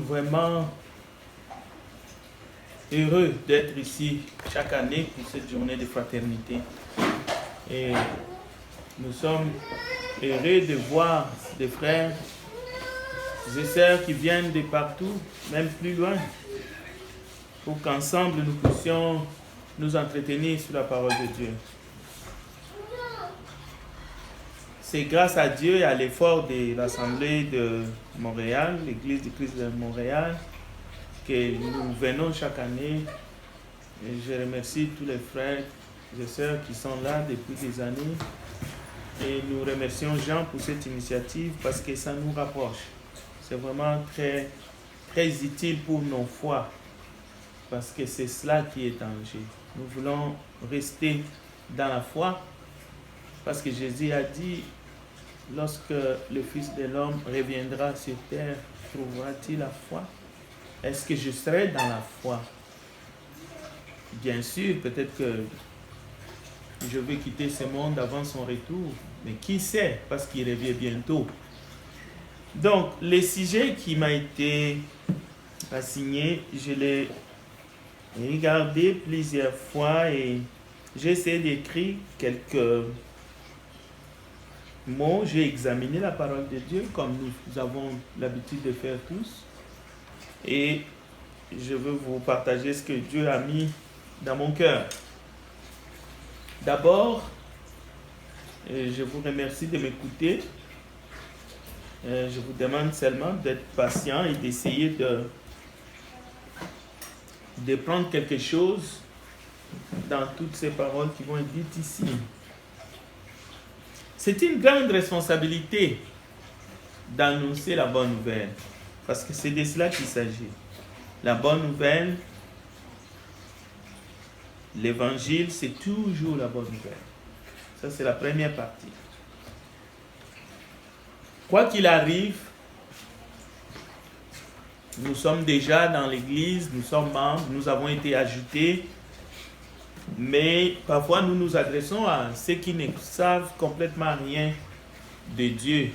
Vraiment heureux d'être ici chaque année pour cette journée de fraternité. Et nous sommes heureux de voir des frères et sœurs qui viennent de partout, même plus loin, pour qu'ensemble nous puissions nous entretenir sur la parole de Dieu. C'est grâce à Dieu et à l'effort de l'Assemblée de Montréal, l'Église du Christ de Montréal, que nous venons chaque année. Et je remercie tous les frères et sœurs qui sont là depuis des années. Et nous remercions Jean pour cette initiative parce que ça nous rapproche. C'est vraiment très, très utile pour nos foi parce que c'est cela qui est en jeu. Nous voulons rester dans la foi parce que Jésus a dit: lorsque le Fils de l'homme reviendra sur terre, trouvera-t-il la foi? Est-ce que je serai dans la foi? Bien sûr, peut-être que je vais quitter ce monde avant son retour, mais qui sait, parce qu'il revient bientôt. Donc, le sujet qui m'a été assigné, je l'ai regardé plusieurs fois et j'ai essayé d'écrire quelques mots. J'ai examiné la parole de Dieu comme nous avons l'habitude de faire tous. Et je veux vous partager ce que Dieu a mis dans mon cœur. D'abord, je vous remercie de m'écouter. Je vous demande seulement d'être patient et d'essayer de prendre quelque chose dans toutes ces paroles qui vont être dites ici. C'est une grande responsabilité d'annoncer la bonne nouvelle, parce que c'est de cela qu'il s'agit. La bonne nouvelle, l'évangile, c'est toujours la bonne nouvelle. Ça, c'est la première partie. Quoi qu'il arrive, nous sommes déjà dans l'église, nous sommes membres, nous avons été ajoutés, mais parfois nous nous adressons à ceux qui ne savent complètement rien de Dieu,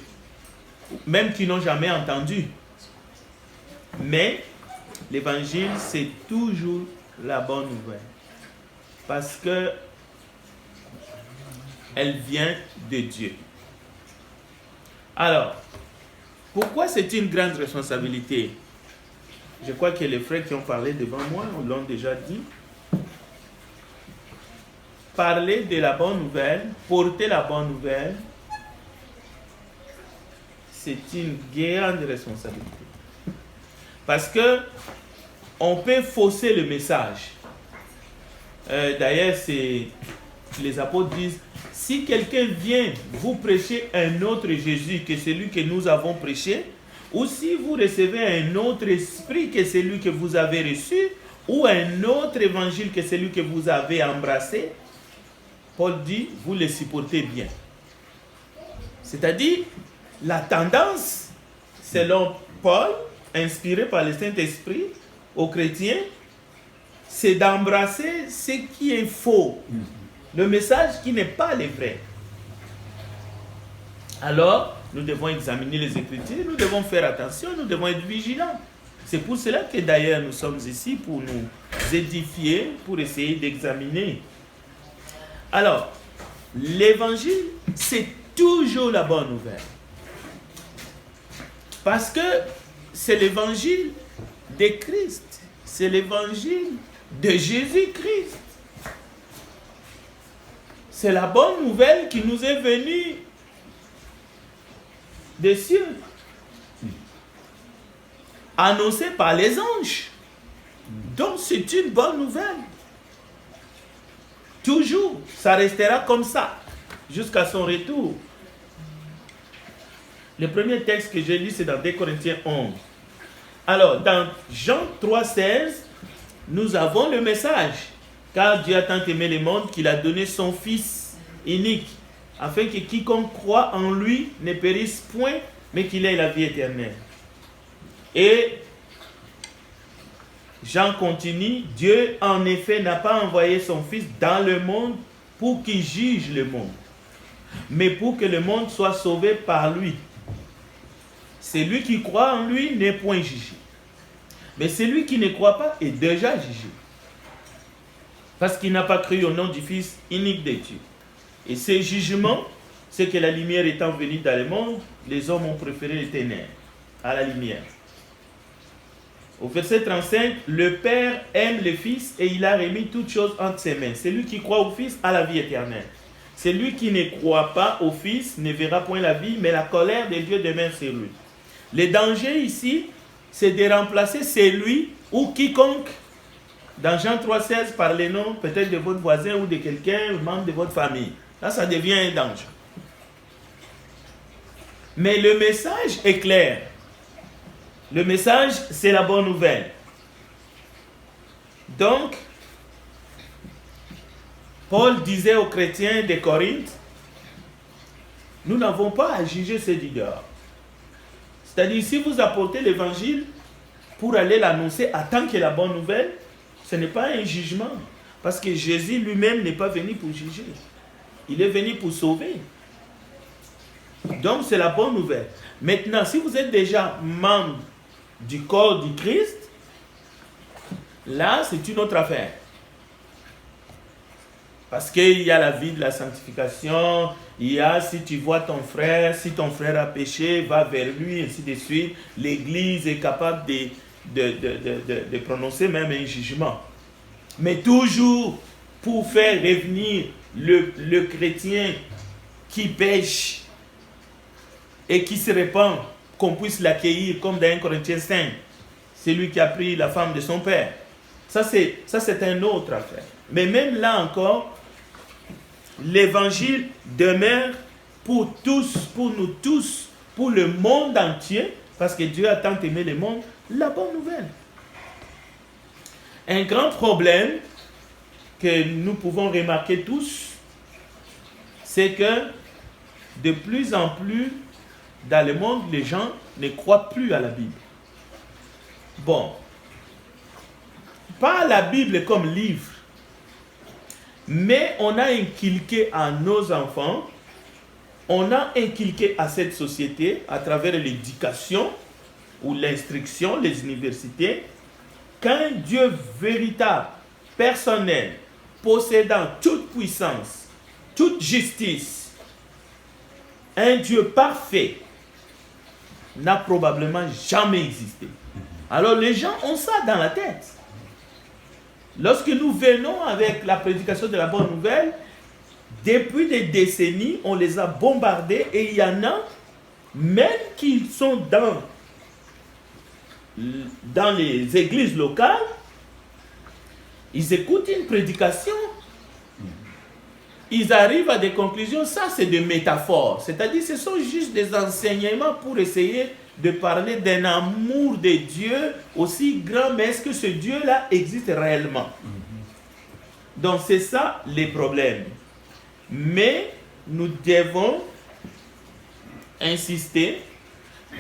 même qui n'ont jamais entendu. Mais l'évangile, c'est toujours la bonne nouvelle, parce que elle vient de Dieu. Alors, pourquoi c'est une grande responsabilité? Je crois que les frères qui ont parlé devant moi l'ont déjà dit. Parler de la bonne nouvelle, porter la bonne nouvelle, c'est une grande responsabilité. Parce que on peut fausser le message. D'ailleurs, les apôtres disent: si quelqu'un vient vous prêcher un autre Jésus que celui que nous avons prêché, ou si vous recevez un autre esprit que celui que vous avez reçu, ou un autre évangile que celui que vous avez embrassé, Paul dit: vous le supportez bien. C'est-à-dire, la tendance, selon Paul, inspirée par le Saint-Esprit aux chrétiens, c'est d'embrasser ce qui est faux, le message qui n'est pas le vrai. Alors, nous devons examiner les Écritures, nous devons faire attention, nous devons être vigilants. C'est pour cela que d'ailleurs nous sommes ici, pour nous édifier, pour essayer d'examiner. Alors, l'évangile, c'est toujours la bonne nouvelle. Parce que c'est l'évangile de Christ, c'est l'évangile de Jésus-Christ. C'est la bonne nouvelle qui nous est venue des cieux, annoncée par les anges. Donc c'est une bonne nouvelle. Toujours, ça restera comme ça, jusqu'à son retour. Le premier texte que j'ai lu, c'est dans 2 Corinthiens 11. Alors, dans Jean 3,16, nous avons le message. Car Dieu a tant aimé le monde qu'il a donné son Fils unique, afin que quiconque croit en lui ne périsse point, mais qu'il ait la vie éternelle. Et Jean continue: Dieu en effet n'a pas envoyé son Fils dans le monde pour qu'il juge le monde, mais pour que le monde soit sauvé par lui. Celui qui croit en lui n'est point jugé. Mais celui qui ne croit pas est déjà jugé. Parce qu'il n'a pas cru au nom du Fils unique de Dieu. Et ce jugement, c'est que la lumière étant venue dans le monde, les hommes ont préféré les ténèbres à la lumière. Au verset 35, le Père aime le Fils et il a remis toutes choses entre ses mains. Celui qui croit au Fils a la vie éternelle. Celui qui ne croit pas au Fils ne verra point la vie, mais la colère de Dieu demeure sur lui. Le danger ici, c'est de remplacer celui ou quiconque, dans Jean 3,16, par les noms peut-être de votre voisin ou de quelqu'un, membre de votre famille. Là, ça devient un danger. Mais le message est clair. Le message, c'est la bonne nouvelle. Donc, Paul disait aux chrétiens de Corinthe, nous n'avons pas à juger ceux du dehors. C'est-à-dire, si vous apportez l'évangile pour aller l'annoncer à tant que la bonne nouvelle, ce n'est pas un jugement. Parce que Jésus lui-même n'est pas venu pour juger. Il est venu pour sauver. Donc, c'est la bonne nouvelle. Maintenant, si vous êtes déjà membre du corps du Christ, là, c'est une autre affaire. Parce qu'il y a la vie de la sanctification, il y a si tu vois ton frère, si ton frère a péché, va vers lui, ainsi de suite. L'Église est capable de prononcer même un jugement. Mais toujours pour faire revenir le chrétien qui pêche et qui se répand, qu'on puisse l'accueillir comme dans 1 Corinthiens 5, c'est lui qui a pris la femme de son père. Ça c'est un autre affaire. Mais même là encore, l'évangile demeure pour tous, pour nous tous, pour le monde entier, parce que Dieu a tant aimé le monde, la bonne nouvelle. Un grand problème que nous pouvons remarquer tous, c'est que de plus en plus dans le monde, les gens ne croient plus à la Bible. Bon, pas la Bible comme livre, mais on a inculqué à nos enfants, on a inculqué à cette société, à travers l'éducation ou l'instruction, les universités, qu'un Dieu véritable, personnel, possédant toute puissance, toute justice, un Dieu parfait, n'a probablement jamais existé. Alors les gens ont ça dans la tête. Lorsque nous venons avec la prédication de la bonne nouvelle, depuis des décennies, on les a bombardés et il y en a, même qui sont dans les églises locales, ils écoutent une prédication, ils arrivent à des conclusions, ça c'est des métaphores, c'est-à-dire ce sont juste des enseignements pour essayer de parler d'un amour de Dieu aussi grand, mais est-ce que ce Dieu-là existe réellement? Donc c'est ça les problèmes. Mais nous devons insister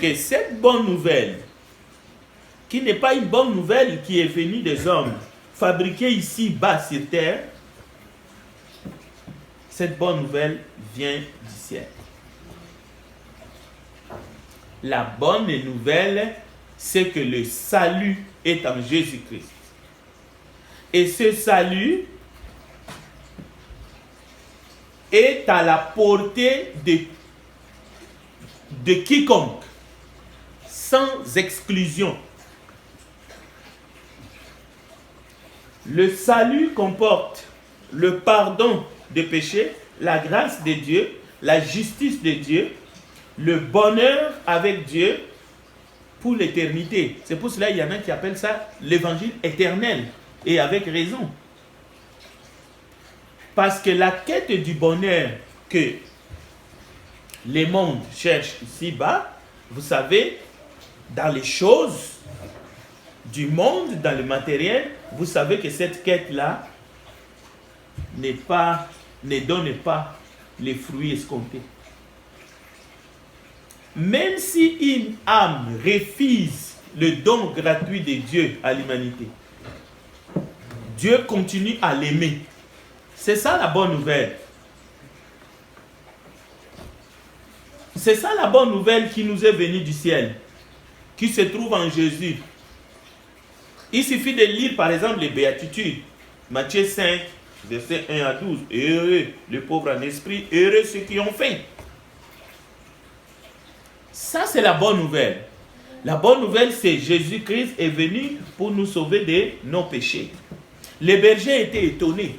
que cette bonne nouvelle, qui n'est pas une bonne nouvelle qui est venue des hommes, fabriquée ici bas sur terre, cette bonne nouvelle vient du ciel. La bonne nouvelle, c'est que le salut est en Jésus-Christ. Et ce salut est à la portée de quiconque, sans exclusion. Le salut comporte le pardon des péchés, la grâce de Dieu, la justice de Dieu, le bonheur avec Dieu pour l'éternité. C'est pour cela qu'il y en a qui appellent ça l'évangile éternel, et avec raison. Parce que la quête du bonheur que les mondes cherchent ici-bas, vous savez, dans les choses du monde, dans le matériel, vous savez que cette quête-là ne donne pas les fruits escomptés. Même si une âme refuse le don gratuit de Dieu à l'humanité, Dieu continue à l'aimer. C'est ça la bonne nouvelle. C'est ça la bonne nouvelle qui nous est venue du ciel, qui se trouve en Jésus. Il suffit de lire par exemple les béatitudes. Matthieu 5, versets 1 à 12. Heureux les pauvres en esprit, heureux ceux qui ont faim. Ça, c'est la bonne nouvelle. La bonne nouvelle, c'est Jésus-Christ est venu pour nous sauver de nos péchés. Les bergers étaient étonnés.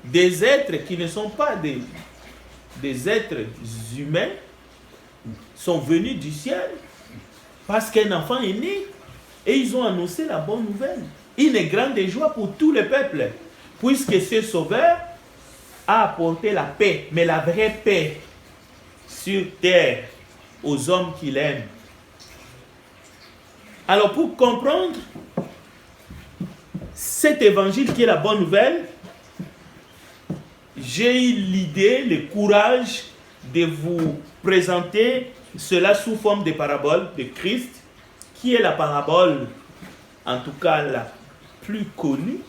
Des êtres qui ne sont pas des êtres humains sont venus du ciel parce qu'un enfant est né et ils ont annoncé la bonne nouvelle. Une grande joie pour tout le peuple, puisque ce sauveur a apporté la paix, mais la vraie paix sur terre aux hommes qu'il aime. Alors pour comprendre cet évangile qui est la bonne nouvelle, j'ai eu l'idée, le courage de vous présenter cela sous forme de parabole de Christ, qui est la parabole, en tout cas la plus connue,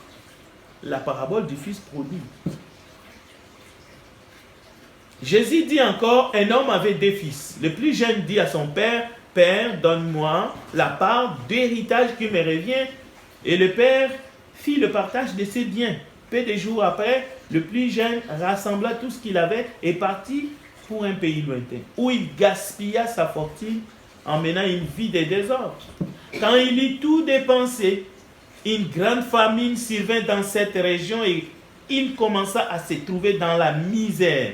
la parabole du fils prodigue. Jésus dit encore, un homme avait 2 fils. Le plus jeune dit à son père, « Père, donne-moi la part d'héritage qui me revient. » Et le père fit le partage de ses biens. Peu de jours après, le plus jeune rassembla tout ce qu'il avait et partit pour un pays lointain, où il gaspilla sa fortune en menant une vie de désordre. Quand il eut tout dépensé, une grande famine survint dans cette région et il commença à se trouver dans la misère.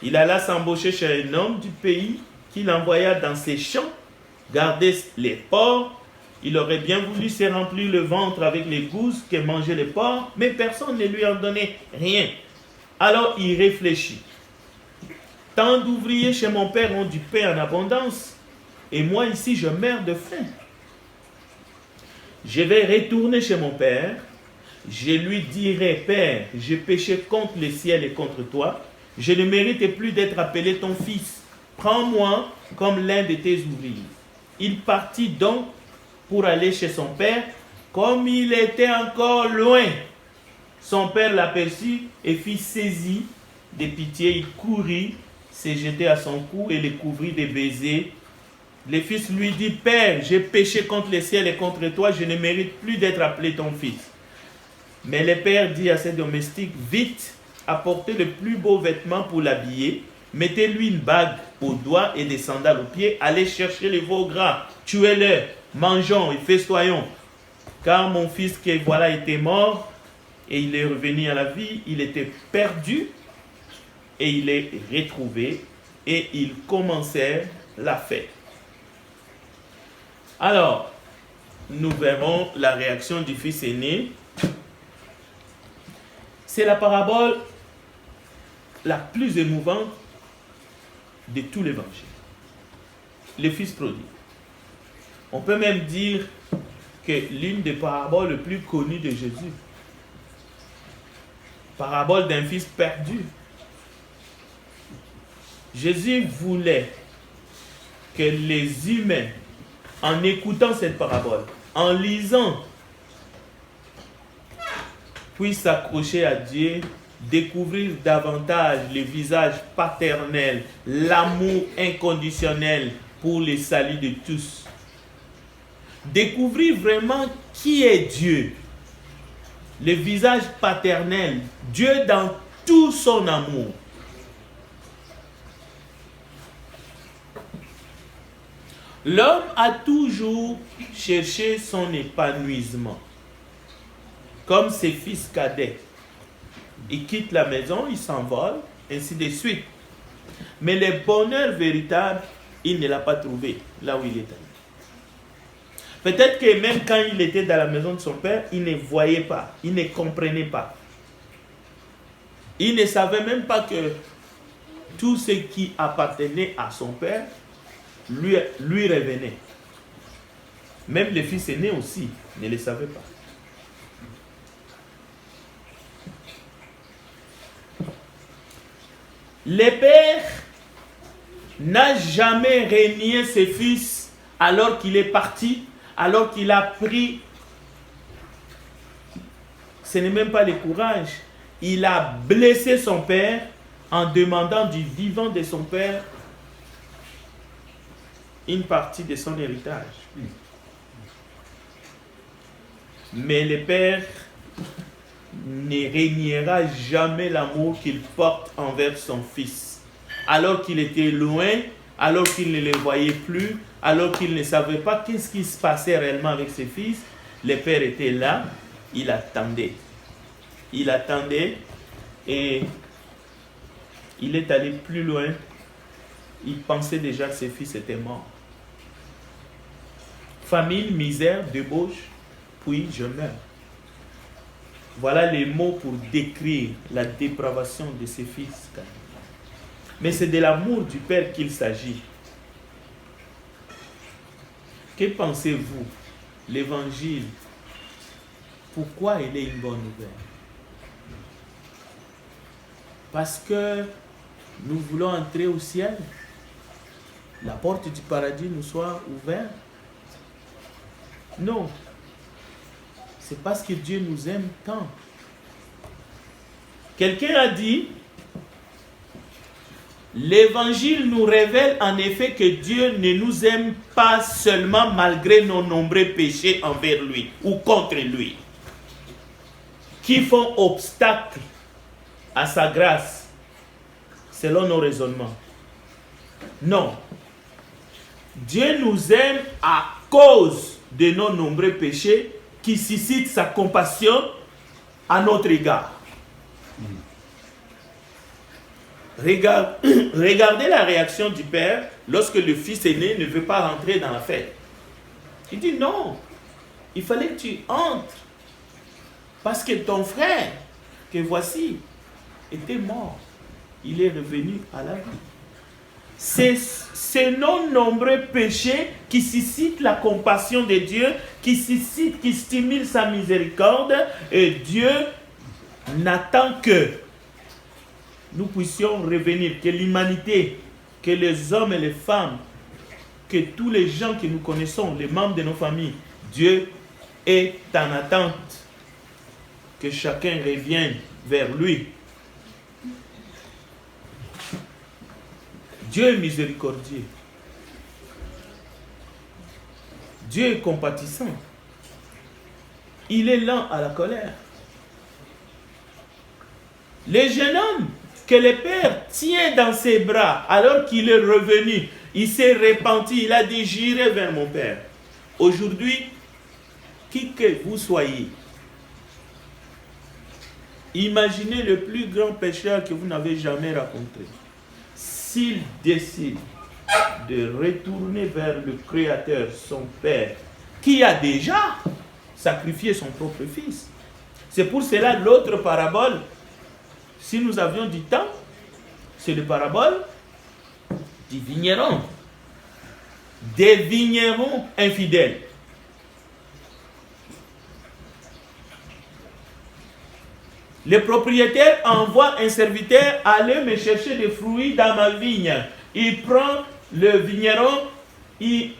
Il alla s'embaucher chez un homme du pays qu'il envoya dans ses champs, garder les porcs. Il aurait bien voulu se remplir le ventre avec les gousses que mangeaient les porcs, mais personne ne lui en donnait rien. Alors il réfléchit. Tant d'ouvriers chez mon père ont du pain en abondance, et moi ici je meurs de faim. Je vais retourner chez mon père, je lui dirai, Père, j'ai péché contre le ciel et contre toi, je ne mérite plus d'être appelé ton fils. Prends-moi comme l'un de tes ouvriers. Il partit donc pour aller chez son père. Comme il était encore loin, son père l'aperçut et fit saisi de pitié. Il courut, se jetait à son cou et le couvrit de baisers. Le fils lui dit, Père, j'ai péché contre le ciel et contre toi, je ne mérite plus d'être appelé ton fils. Mais le père dit à ses domestiques, vite, apportez le plus beau vêtement pour l'habiller, mettez-lui une bague au doigt et des sandales aux pieds, allez chercher les veaux gras, tuez-le, mangeons et festoyons. Car mon fils qui voilà était mort et il est revenu à la vie, il était perdu et il est retrouvé et ils commencèrent la fête. Alors, nous verrons la réaction du fils aîné. C'est la parabole la plus émouvante de tout l'évangile. Le fils prodigue. On peut même dire que l'une des paraboles les plus connues de Jésus. Parabole d'un fils perdu. Jésus voulait que les humains, en écoutant cette parabole, en lisant, puissent s'accrocher à Dieu, découvrir davantage le visage paternel, l'amour inconditionnel pour le salut de tous. Découvrir vraiment qui est Dieu, le visage paternel, Dieu dans tout son amour. L'homme a toujours cherché son épanouissement, comme ses fils cadets. Il quitte la maison, il s'envole, ainsi de suite. Mais le bonheur véritable, il ne l'a pas trouvé là où il est allé. Peut-être que même quand il était dans la maison de son père, il ne voyait pas, il ne comprenait pas. Il ne savait même pas que tout ce qui appartenait à son père lui revenait. Même le fils aîné aussi ne le savait pas. Le père n'a jamais renié ses fils alors qu'il est parti, alors qu'il a pris. Ce n'est même pas le courage. Il a blessé son père en demandant du vivant de son père une partie de son héritage. Mais le Père ne régnera jamais l'amour qu'il porte envers son Fils. Alors qu'il était loin, alors qu'il ne le voyait plus, alors qu'il ne savait pas qu'est-ce qui se passait réellement avec ses fils, le Père était là, il attendait. Il attendait et il est allé plus loin. Il pensait déjà que ses fils étaient morts. Famine, misère, débauche, puis je meurs. Voilà les mots pour décrire la dépravation de ses fils. Mais c'est de l'amour du Père qu'il s'agit. Que pensez-vous? L'évangile, pourquoi il est une bonne nouvelle? Parce que nous voulons entrer au ciel. La porte du paradis nous soit ouverte. Non. C'est parce que Dieu nous aime tant. Quelqu'un a dit, l'évangile nous révèle en effet que Dieu ne nous aime pas seulement malgré nos nombreux péchés envers lui ou contre lui, qui font obstacle à sa grâce, selon nos raisonnements. Non. Dieu nous aime à cause de nos nombreux péchés qui suscitent sa compassion à notre égard. Regardez la réaction du Père lorsque le fils aîné ne veut pas rentrer dans la fête. Il dit non, il fallait que tu entres parce que ton frère, que voici, était mort. Il est revenu à la vie. C'est nos nombreux péchés qui suscitent la compassion de Dieu, qui stimulent sa miséricorde, et Dieu n'attend que nous puissions revenir, que l'humanité, que les hommes et les femmes, que tous les gens que nous connaissons, les membres de nos familles, Dieu est en attente que chacun revienne vers lui. Dieu est miséricordieux. Dieu est compatissant. Il est lent à la colère. Le jeune homme que le Père tient dans ses bras alors qu'il est revenu, il s'est repenti, il a dit, j'irai vers mon Père. Aujourd'hui, qui que vous soyez, imaginez le plus grand pécheur que vous n'avez jamais rencontré. S'il décide de retourner vers le Créateur, son Père, qui a déjà sacrifié son propre Fils. C'est pour cela l'autre parabole, si nous avions du temps, c'est le parabole du vigneron. Des vignerons infidèles. Le propriétaire envoie un serviteur aller me chercher des fruits dans ma vigne. Il prend le vigneron, ils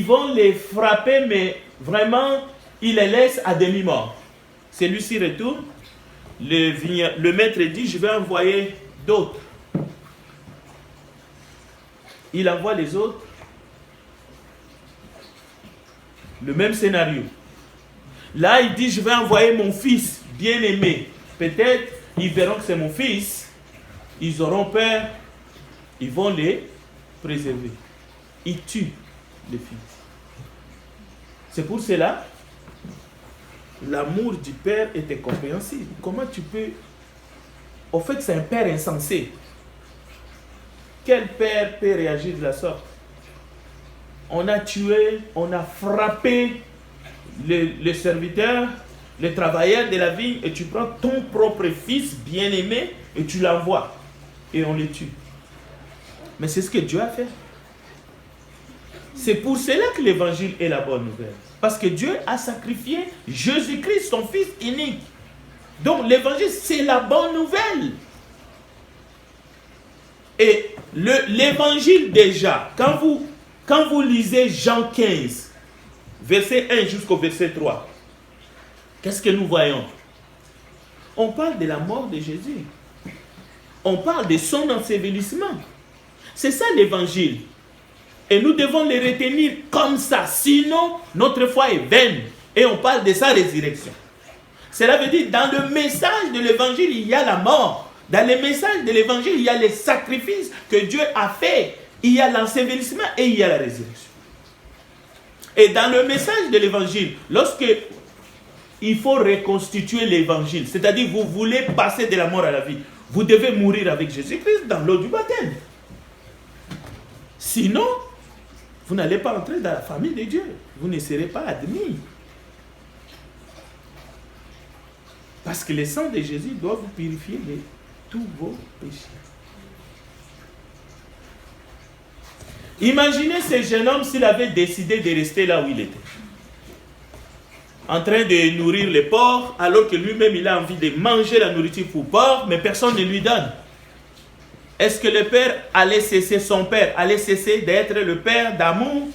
vont les frapper, mais vraiment, il les laisse à demi-mort. Celui-ci retourne, le maître dit, je vais envoyer d'autres. Il envoie les autres. Le même scénario. Là, il dit, je vais envoyer mon fils bien-aimé. Peut-être, ils verront que c'est mon fils. Ils auront peur. Ils vont les préserver. Ils tuent le fils. C'est pour cela, l'amour du Père est incompréhensible. Comment tu peux... Au fait, c'est un père insensé. Quel père peut réagir de la sorte? On a tué, on a frappé le serviteur, le travailleur de la vigne, et tu prends ton propre fils bien-aimé et tu l'envoies. Et on le tue. Mais c'est ce que Dieu a fait. C'est pour cela que l'évangile est la bonne nouvelle. Parce que Dieu a sacrifié Jésus-Christ, son fils unique. Donc l'évangile, c'est la bonne nouvelle. Et l'évangile déjà, quand vous lisez Jean 15, verset 1 jusqu'au verset 3, qu'est-ce que nous voyons? On parle de la mort de Jésus. On parle de son ensevelissement. C'est ça l'évangile. Et nous devons les retenir comme ça. Sinon, notre foi est vaine. Et on parle de sa résurrection. Cela veut dire, dans le message de l'évangile, il y a la mort. Dans le message de l'évangile, il y a les sacrifices que Dieu a fait. Il y a l'ensevelissement et il y a la résurrection. Et dans le message de l'évangile, lorsque il faut reconstituer l'évangile, c'est-à-dire vous voulez passer de la mort à la vie, vous devez mourir avec Jésus-Christ dans l'eau du baptême. Sinon, vous n'allez pas entrer dans la famille de Dieu. Vous ne serez pas admis. Parce que le sang de Jésus doit vous purifier de tous vos péchés. Imaginez ce jeune homme s'il avait décidé de rester là où il était. En train de nourrir les porcs, alors que lui-même il a envie de manger la nourriture pour porcs, mais personne ne lui donne. Est-ce que le père allait cesser, son père allait cesser d'être le père d'amour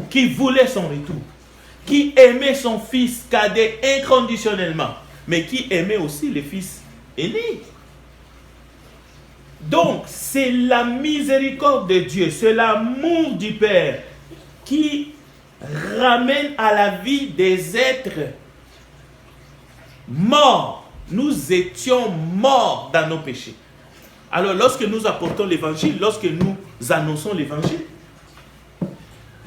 qui voulait son retour, qui aimait son fils cadet inconditionnellement, mais qui aimait aussi le fils aîné? Donc, c'est la miséricorde de Dieu, c'est l'amour du Père qui ramène à la vie des êtres morts. Nous étions morts dans nos péchés. Alors, lorsque nous apportons l'évangile, lorsque nous annonçons l'évangile,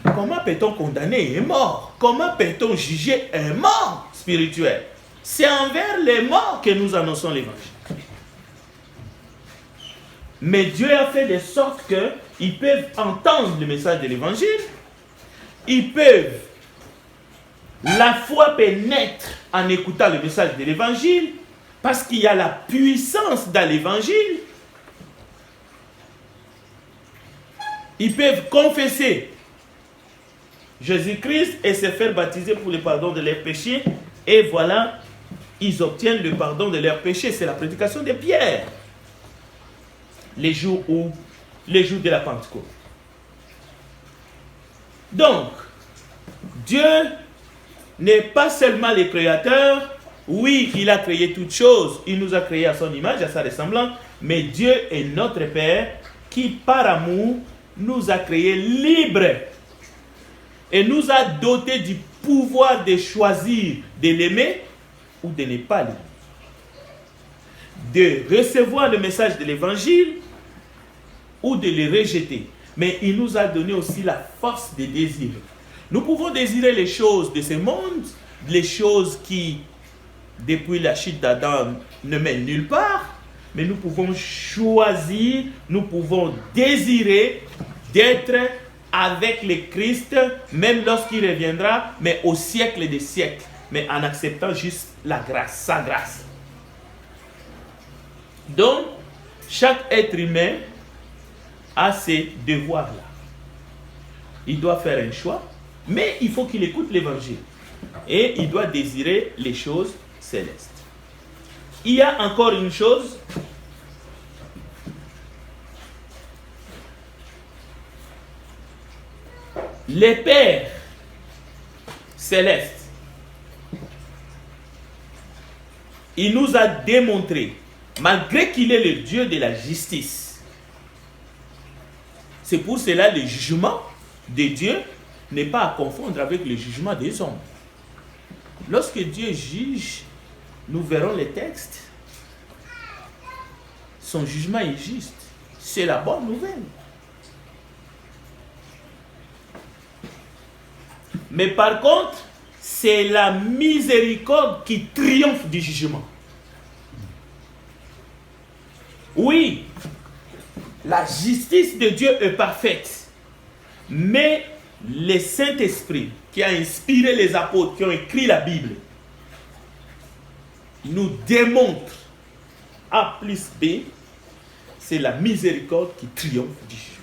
comment peut-on condamner un mort? Comment peut-on juger un mort spirituel? C'est envers les morts que nous annonçons l'évangile. Mais Dieu a fait de sorte qu'ils peuvent entendre le message de l'évangile. Ils peuvent, la foi peut naître en écoutant le message de l'évangile, parce qu'il y a la puissance dans l'évangile. Ils peuvent confesser Jésus-Christ et se faire baptiser pour le pardon de leurs péchés. Et voilà, ils obtiennent le pardon de leurs péchés. C'est la prédication de Pierre. Les jours de la Pentecôte. Donc, Dieu n'est pas seulement le créateur. Oui, il a créé toutes choses. Il nous a créés à son image, à sa ressemblance. Mais Dieu est notre Père qui, par amour, nous a créés libres. Et nous a dotés du pouvoir de choisir de l'aimer ou de ne pas l'aimer. De recevoir le message de l'évangile ou de le rejeter. Mais il nous a donné aussi la force de désirer. Nous pouvons désirer les choses de ce monde, les choses qui, depuis la chute d'Adam, ne mènent nulle part. Mais nous pouvons choisir, nous pouvons désirer d'être avec le Christ, même lorsqu'il reviendra, mais au siècle des siècles. Mais en acceptant juste la grâce, sa grâce. Donc, chaque être humain a ces devoirs-là. Il doit faire un choix, mais il faut qu'il écoute l'évangile. Et il doit désirer les choses célestes. Il y a encore une chose. Le Père céleste, il nous a démontré, malgré qu'il est le Dieu de la justice, c'est pour cela le jugement de Dieu n'est pas à confondre avec le jugement des hommes. Lorsque Dieu juge, nous verrons les textes, son jugement est juste. C'est la bonne nouvelle. Mais par contre, c'est la miséricorde qui triomphe du jugement. Oui, la justice de Dieu est parfaite. Mais le Saint-Esprit qui a inspiré les apôtres, qui ont écrit la Bible, nous démontre A plus B, c'est la miséricorde qui triomphe du jugement.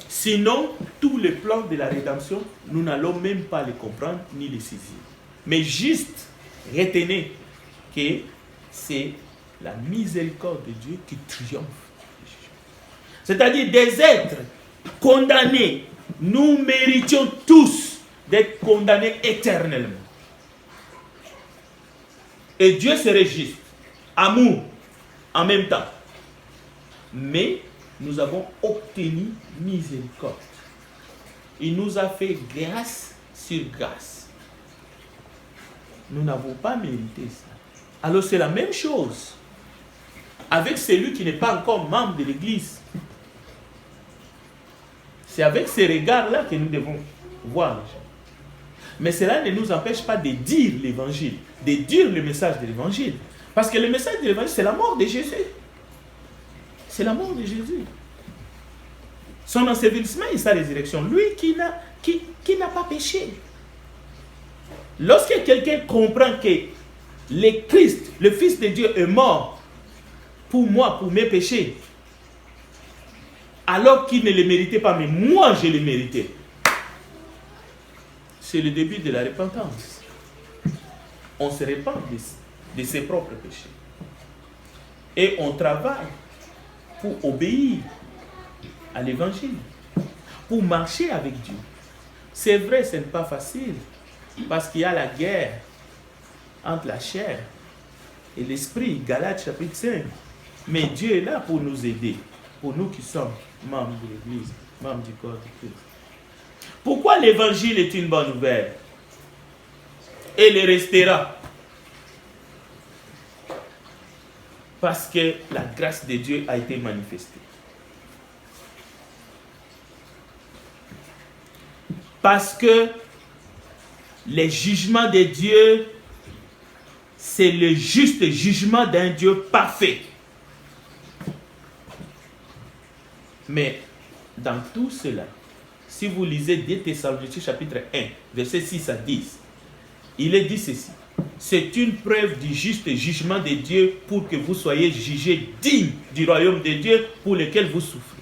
Sinon, tous les plans de la rédemption, nous n'allons même pas les comprendre ni les saisir. Mais juste, retenez que c'est la miséricorde de Dieu qui triomphe du jugement. C'est-à-dire des êtres condamnés, nous méritions tous d'être condamnés éternellement. Et Dieu serait juste, amour en même temps. Mais nous avons obtenu miséricorde. il nous a fait grâce sur grâce. Nous n'avons pas mérité ça. Alors c'est la même chose avec celui qui n'est pas encore membre de l'Église. C'est avec ces regards-là que nous devons voir les gens. Mais cela ne nous empêche pas de dire l'évangile, de dire le message de l'évangile. Parce que le message de l'évangile, c'est la mort de Jésus. C'est la mort de Jésus. Son ensevelissement et sa résurrection. Lui qui n'a pas péché. Lorsque quelqu'un comprend que le Christ, le Fils de Dieu, est mort pour moi, pour mes péchés, alors qu'il ne les méritait pas, mais moi je les méritais, c'est le début de la repentance. On se repent de ses propres péchés. Et on travaille pour obéir à l'évangile, pour marcher avec Dieu. C'est vrai, ce n'est pas facile, parce qu'il y a la guerre entre la chair et l'esprit, Galates chapitre 5. Mais Dieu est là pour nous aider, pour nous qui sommes membres de l'Église, membres du corps de Christ. Pourquoi l'évangile est une bonne nouvelle? Et le restera. Parce que la grâce de Dieu a été manifestée. Parce que les jugements de Dieu, c'est le juste jugement d'un Dieu parfait. Mais dans tout cela, si vous lisez 2 Thessaloniciens chapitre 1, verset 6 à 10, il est dit ceci. C'est une preuve du juste jugement de Dieu pour que vous soyez jugés dignes du royaume de Dieu pour lequel vous souffrez.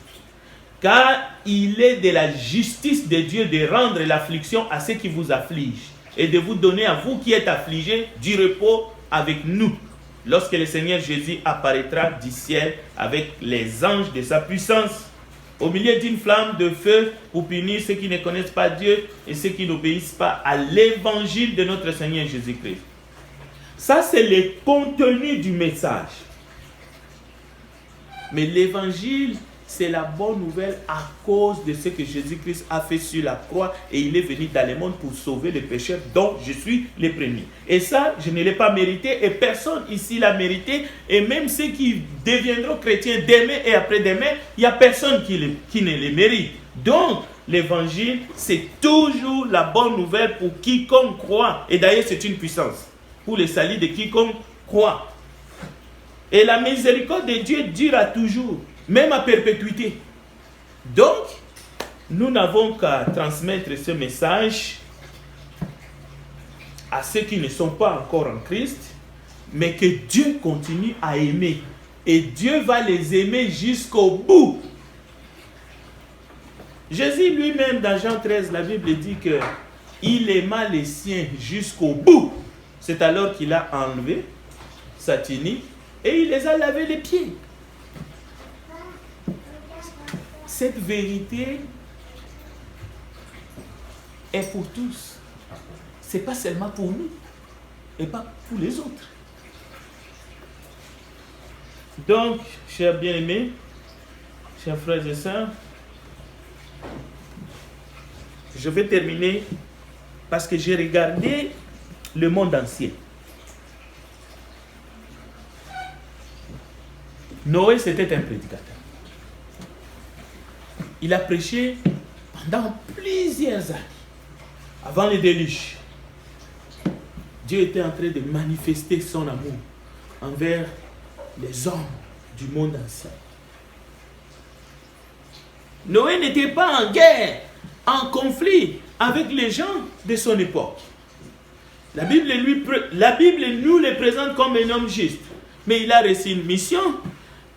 Car il est de la justice de Dieu de rendre l'affliction à ceux qui vous affligent et de vous donner à vous qui êtes affligés du repos avec nous, lorsque le Seigneur Jésus apparaîtra du ciel avec les anges de sa puissance, au milieu d'une flamme de feu pour punir ceux qui ne connaissent pas Dieu et ceux qui n'obéissent pas à l'évangile de notre Seigneur Jésus-Christ. Ça, c'est le contenu du message. Mais l'évangile, c'est la bonne nouvelle à cause de ce que Jésus-Christ a fait sur la croix et il est venu dans le monde pour sauver les pécheurs dont je suis le premier. Et ça, je ne l'ai pas mérité et personne ici l'a mérité. Et même ceux qui deviendront chrétiens demain et après-demain, il n'y a personne qui ne les mérite. Donc, l'évangile, c'est toujours la bonne nouvelle pour quiconque croit. Et d'ailleurs, c'est une puissance pour le salut de quiconque croit. Et la miséricorde de Dieu durera toujours, même à perpétuité. Donc, nous n'avons qu'à transmettre ce message à ceux qui ne sont pas encore en Christ, mais que Dieu continue à aimer. Et Dieu va les aimer jusqu'au bout. Jésus lui-même, dans Jean 13, la Bible dit qu'il aima les siens jusqu'au bout. C'est alors qu'il a enlevé sa tunique et il les a lavés les pieds. Cette vérité est pour tous. Ce n'est pas seulement pour nous et pas pour les autres. Donc, chers bien-aimés, chers frères et sœurs, je vais terminer parce que j'ai regardé le monde ancien. Noé, c'était un prédicateur. Il a prêché pendant plusieurs années. Avant le déluge, Dieu était en train de manifester son amour envers les hommes du monde ancien. Noé n'était pas en guerre, en conflit avec les gens de son époque. La Bible nous le présente comme un homme juste. Mais il a reçu une mission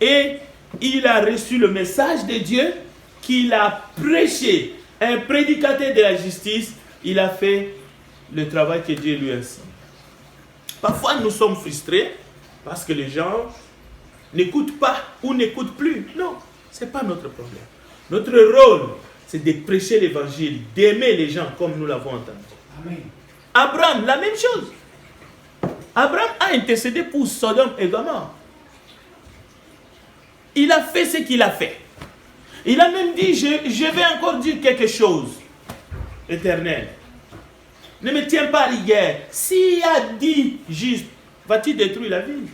et il a reçu le message de Dieu qu'il a prêché. Un prédicateur de la justice, il a fait le travail que Dieu lui a enseigné. Parfois, nous sommes frustrés parce que les gens n'écoutent pas ou n'écoutent plus. Non, ce n'est pas notre problème. Notre rôle, c'est de prêcher l'évangile, d'aimer les gens comme nous l'avons entendu. Amen. Abraham, la même chose. Abraham a intercédé pour Sodome et Gomorrhe. Il a fait ce qu'il a fait. Il a même dit, je vais encore dire quelque chose. éternel. Ne me tiens pas rigueur. S'il a dit juste, vas-tu détruire la ville?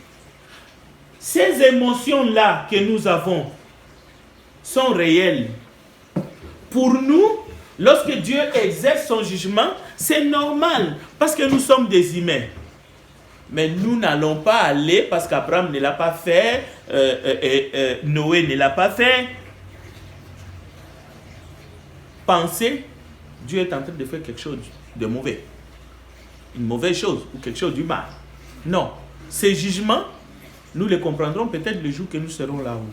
Ces émotions-là que nous avons sont réelles. Pour nous, lorsque Dieu exerce son jugement, c'est normal parce que nous sommes des humains. Mais nous n'allons pas aller parce qu'Abraham ne l'a pas fait, Noé ne l'a pas fait. Pensez, Dieu est en train de faire quelque chose de mauvais. Une mauvaise chose ou quelque chose du mal. Non. Ces jugements, nous les comprendrons peut-être le jour que nous serons là-haut.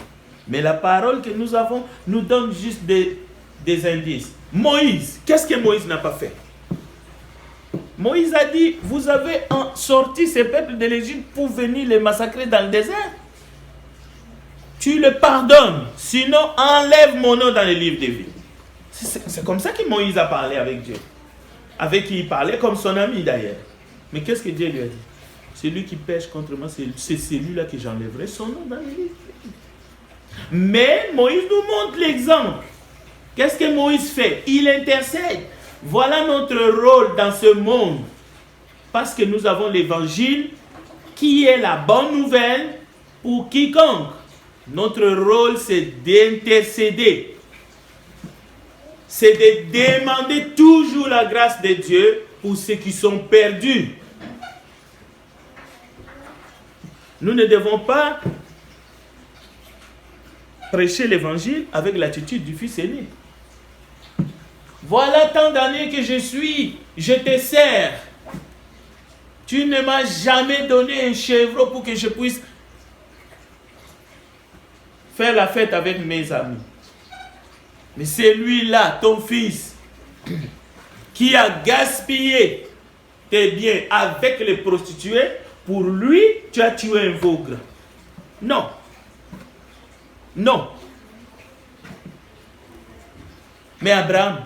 Mais la parole que nous avons nous donne juste des indices. Moïse, qu'est-ce que Moïse n'a pas fait? Moïse a dit, vous avez sorti ces peuples de l'Égypte pour venir les massacrer dans le désert. Tu le pardonnes, sinon enlève mon nom dans le livre des vies. C'est comme ça que Moïse a parlé avec Dieu. Avec qui il parlait comme son ami d'ailleurs. Mais qu'est-ce que Dieu lui a dit? Celui qui pêche contre moi, c'est celui-là que j'enlèverai son nom dans le livre. Mais Moïse nous montre l'exemple. Qu'est-ce que Moïse fait? Il intercède. Voilà notre rôle dans ce monde. Parce que nous avons l'évangile qui est la bonne nouvelle pour quiconque. Notre rôle, c'est d'intercéder. C'est de demander toujours la grâce de Dieu pour ceux qui sont perdus. Nous ne devons pas prêcher l'évangile avec l'attitude du fils aîné. Voilà tant d'années que je suis, je te sers. Tu ne m'as jamais donné un chevreau pour que je puisse faire la fête avec mes amis. Mais c'est lui-là, ton fils, qui a gaspillé tes biens avec les prostituées. Pour lui, tu as tué un vogre. Non. Non. Mais Abraham,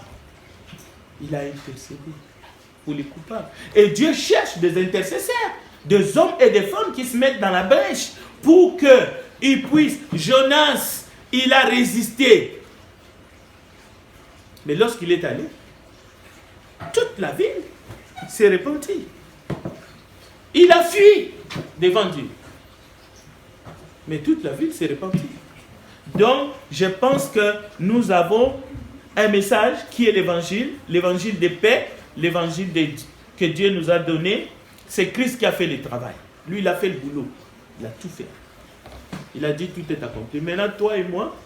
il a intercédé pour les coupables. Et Dieu cherche des intercesseurs, des hommes et des femmes qui se mettent dans la brèche pour qu'ils puissent. Jonas, il a résisté. Mais lorsqu'il est allé, toute la ville s'est repentie. Il a fui devant Dieu. Mais toute la ville s'est repentie. Donc, je pense que nous avons un message qui est l'évangile de paix, l'évangile que Dieu nous a donné. C'est Christ qui a fait le travail. Lui, il a fait le boulot. Il a tout fait. Il a dit tout est accompli. Maintenant, toi et moi,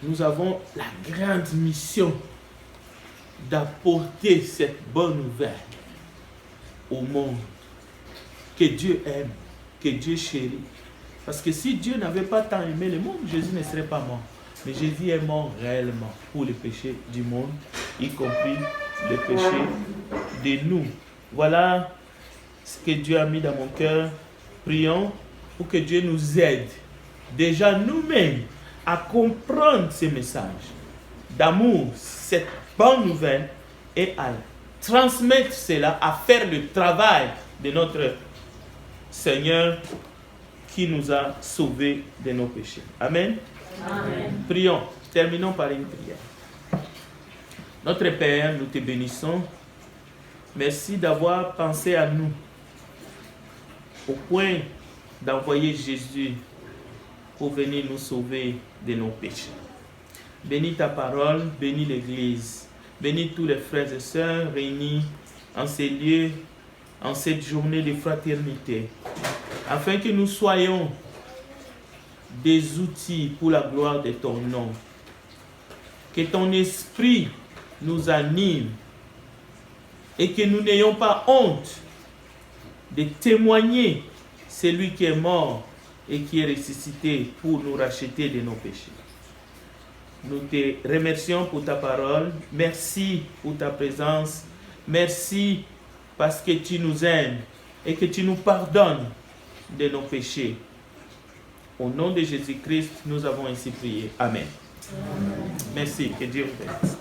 nous avons la grande mission d'apporter cette bonne nouvelle au monde que Dieu aime, que Dieu chérit. Parce que si Dieu n'avait pas tant aimé le monde, Jésus ne serait pas mort. Mais Jésus est mort réellement pour les péchés du monde, y compris les péchés de nous. Voilà ce que Dieu a mis dans mon cœur. Prions pour que Dieu nous aide, déjà nous-mêmes, à comprendre ce message d'amour, cette bonne nouvelle, et à transmettre cela, à faire le travail de notre Seigneur qui nous a sauvés de nos péchés. Amen. Amen. Prions. Terminons par une prière. Notre Père, nous te bénissons. Merci d'avoir pensé à nous au point d'envoyer Jésus pour venir nous sauver de nos péchés. Bénis ta parole, bénis l'Église, bénis tous les frères et sœurs réunis en ces lieux, en cette journée de fraternité, afin que nous soyons des outils pour la gloire de ton nom. Que ton esprit nous anime et que nous n'ayons pas honte de témoigner celui qui est mort et qui est ressuscité pour nous racheter de nos péchés. Nous te remercions pour ta parole. Merci pour ta présence. Merci parce que tu nous aimes et que tu nous pardonnes de nos péchés. Au nom de Jésus-Christ, nous avons ainsi prié. Amen. Amen. Merci. Que Dieu vous bénisse.